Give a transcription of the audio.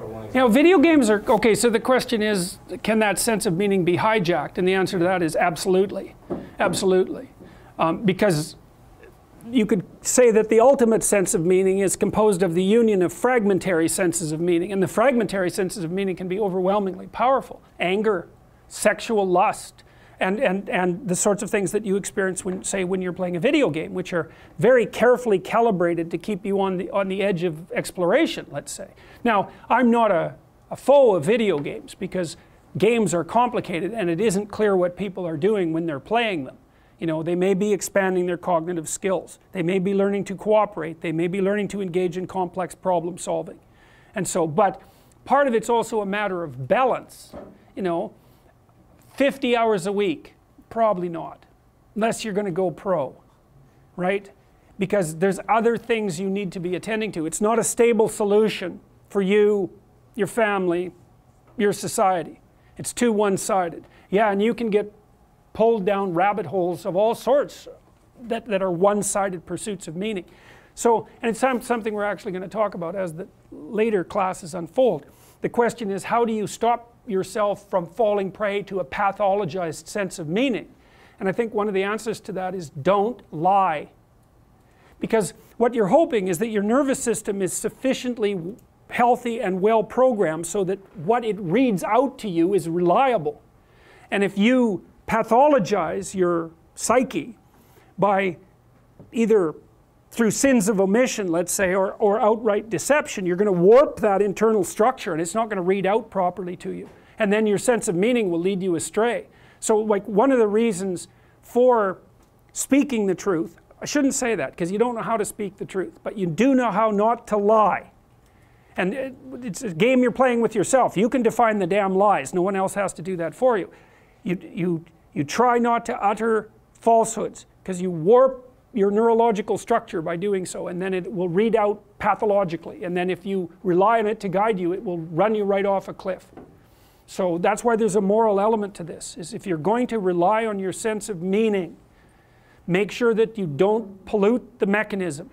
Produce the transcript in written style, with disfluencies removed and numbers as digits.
one example. You know, video games are, okay, so the question is, can that sense of meaning be hijacked? And the answer to that is absolutely. Absolutely. Because you could say that the ultimate sense of meaning is composed of the union of fragmentary senses of meaning. And the fragmentary senses of meaning can be overwhelmingly powerful. Anger, sexual lust, and the sorts of things that you experience when, say, when you're playing a video game, which are very carefully calibrated to keep you on the edge of exploration, let's say. Now, I'm not a foe of video games, because games are complicated and it isn't clear what people are doing when they're playing them. You know, they may be expanding their cognitive skills. They may be learning to cooperate. They may be learning to engage in complex problem solving. And so, but part of it's also a matter of balance. You know, 50 hours a week, probably not, unless you're going to go pro, right? Because there's other things you need to be attending to. It's not a stable solution for you, your family, your society. It's too one-sided. Yeah, and you can get pulled down rabbit holes of all sorts that are one-sided pursuits of meaning. So, and it's something we're actually going to talk about as the later classes unfold. The question is, how do you stop yourself from falling prey to a pathologized sense of meaning? And I think one of the answers to that is don't lie. Because what you're hoping is that your nervous system is sufficiently healthy and well programmed so that what it reads out to you is reliable. And if you pathologize your psyche by either through sins of omission, let's say, or outright deception, you're going to warp that internal structure and it's not going to read out properly to you. And then your sense of meaning will lead you astray. So like one of the reasons for speaking the truth, I shouldn't say that because you don't know how to speak the truth, but you do know how not to lie. And it's a game you're playing with yourself. You can define the damn lies. No one else has to do that for you. You try not to utter falsehoods because you warp your neurological structure by doing so, and then it will read out pathologically, and then if you rely on it to guide you, it will run you right off a cliff. So that's why there's a moral element to this, is if you're going to rely on your sense of meaning, make sure that you don't pollute the mechanism.